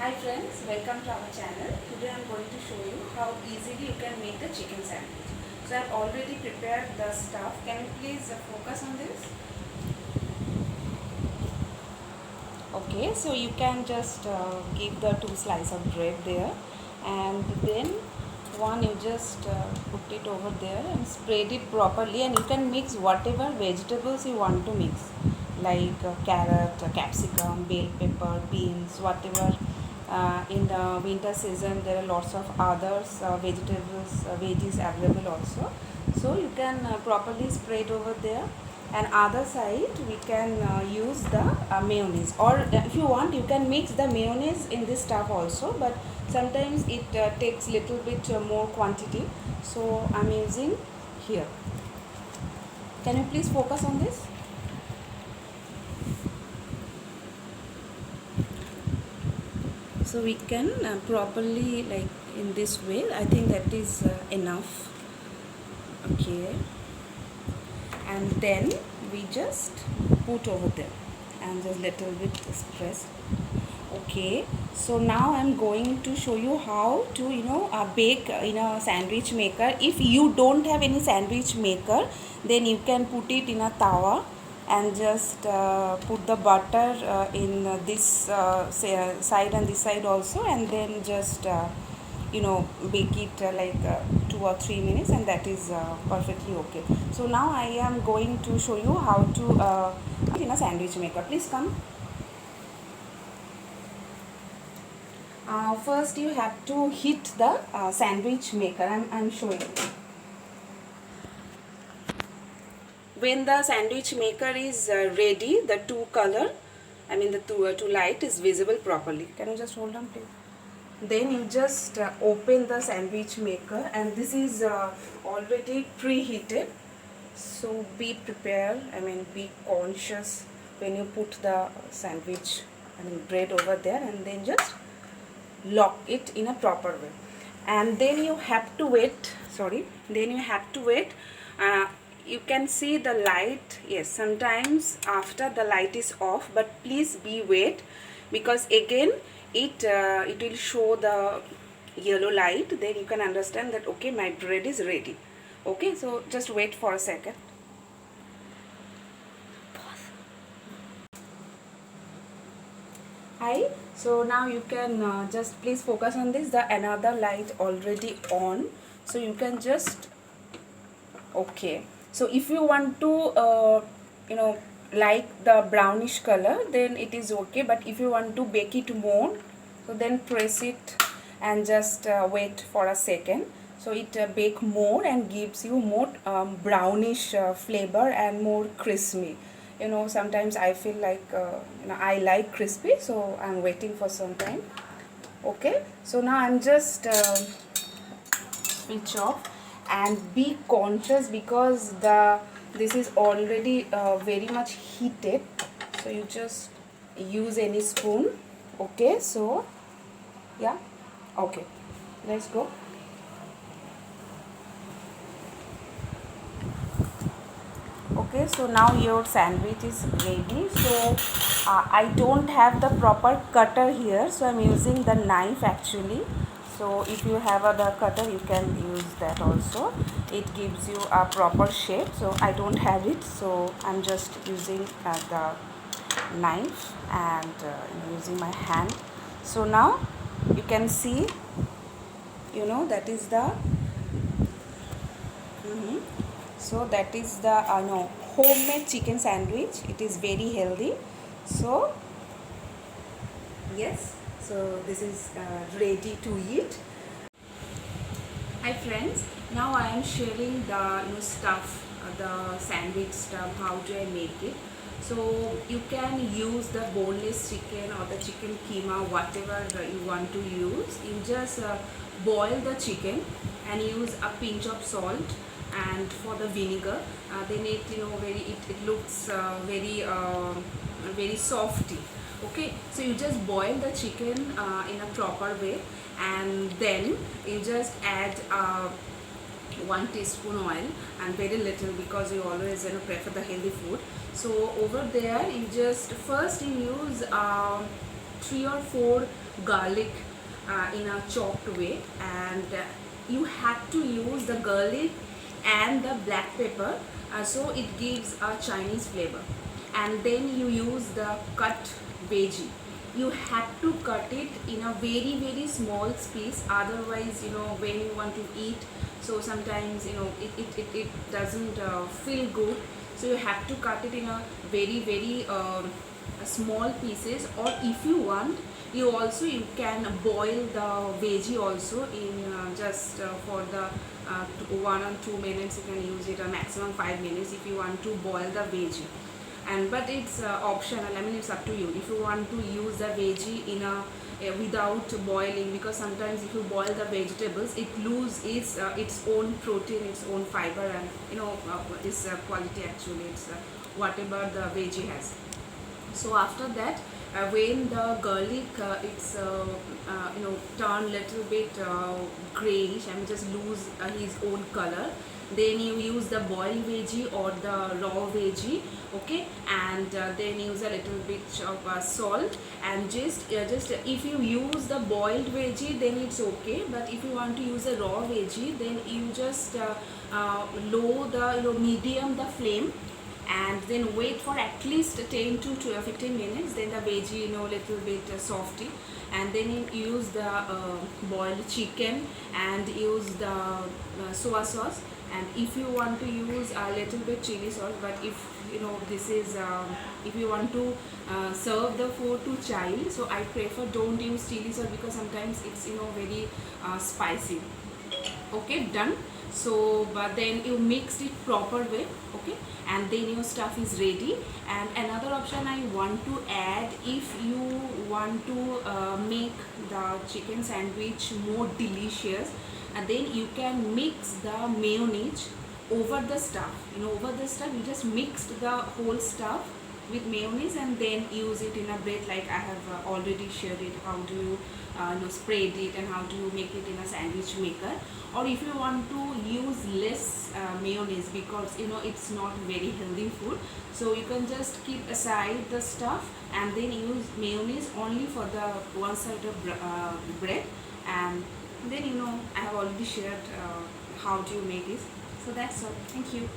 Hi friends, welcome to our channel. Today I am going to show you how easily you can make the chicken sandwich. So I have already prepared the stuff. Can you please focus on this? Okay, so you can just give the two slices of bread there, and then one you just put it over there and spread it properly, and you can mix whatever vegetables you want to mix, like carrot, capsicum, bell pepper, beans, whatever. In the winter season there are lots of others vegetables, veggies available also, so you can properly spread over there. And other side we can use the mayonnaise, or if you want you can mix the mayonnaise in this stuff also, but sometimes it takes little bit more quantity, so I'm using here. Can you please focus on this? So we can properly, like in this way, I think that is enough. Okay, and then we just put over there and just little bit press. Okay, so now I'm going to show you how to bake in a sandwich maker. If you don't have any sandwich maker, then you can put it in a tawa and just put the butter in this side and this side also, and then just bake it like 2 or 3 minutes, and that is perfectly okay. So now I am going to show you how to in a sandwich maker. Please come. First you have to heat the sandwich maker. I'm showing. When the sandwich maker is ready, the two color, I mean the two light is visible properly. Can you just hold on please? Then you just open the sandwich maker, and this is already preheated, so be prepared, I mean be conscious when you put the sandwich, I mean bread over there, and then just lock it in a proper way. And then you have to wait, you can see the light. Yes, sometimes after the light is off, but please be wait, because again it will show the yellow light, then you can understand that okay, my bread is ready. Okay, so just wait for a second. Hi, so now you can just please focus on this, the another light already on, so you can just, okay, so if you want to like the brownish color, then it is okay, but if you want to bake it more, so then press it and just wait for a second, so it bake more and gives you more brownish flavor and more crispy. Sometimes I feel like I like crispy, so I'm waiting for some time. Okay, so now I'm just switch off, and be conscious because this is already very much heated, so you just use any spoon. Okay, so yeah, okay, let's go. Okay, so now your sandwich is ready. So I don't have the proper cutter here, so I'm using the knife actually. So if you have the cutter, you can use that also. It gives you a proper shape. So I don't have it, so I'm just using the knife and using my hand. So now you can see, that is the so that is the no, homemade chicken sandwich. It is very healthy. So yes, so this is ready to eat. Hi friends, now I am sharing the stuff, the sandwich stuff, how do I make it. So you can use the boneless chicken or the chicken keema, whatever you want to use. You just boil the chicken and use a pinch of salt, and for the vinegar, then it it looks very softy. Okay, so you just boil the chicken in a proper way, and then you just add 1 teaspoon oil, and very little, because you always prefer the healthy food. So over there you just first you use 3 or 4 garlic in a chopped way, and you have to use the garlic and the black pepper, so it gives a Chinese flavor. And then you use the cut veggie. You have to cut it in a very small piece, otherwise when you want to eat, so sometimes it doesn't feel good. So you have to cut it in a very small pieces, or if you want, you can boil the veggie also in just for the 1 or 2 minutes. You can use it, or maximum 5 minutes if you want to boil the veggie. And but it's optional. I mean, it's up to you if you want to use the veggie in a without boiling, because sometimes if you boil the vegetables, it loses its own protein, its own fiber, and this quality actually, it's whatever the veggie has. So after that, when the garlic it's turn little bit grayish, I mean just lose his own color, then you use the boiled veggie or the raw veggie, okay, and then use a little bit of salt, and just if you use the boiled veggie, then it's okay. But if you want to use a raw veggie, then you just low the medium the flame, and then wait for at least 10 to 15 minutes. Then the veggie little bit softy, and then you use the boiled chicken, and use the soya sauce. And if you want to use a little bit chili sauce, but if this is if you want to serve the food to child, so I prefer don't use chili sauce, because sometimes it's very spicy. Okay, done. So but then you mix it proper way, okay, and then your stuff is ready. And another option I want to add, if you want to make the chicken sandwich more delicious, and then you can mix the mayonnaise over the stuff. Over the stuff, you just mixed the whole stuff with mayonnaise, and then use it in a bread, like I have already shared it, how do you spread it, and how do you make it in a sandwich maker. Or if you want to use less mayonnaise, because it's not very healthy food, so you can just keep aside the stuff, and then use mayonnaise only for the one side of bread. And then I have already shared how do you make this. So that's all. Thank you.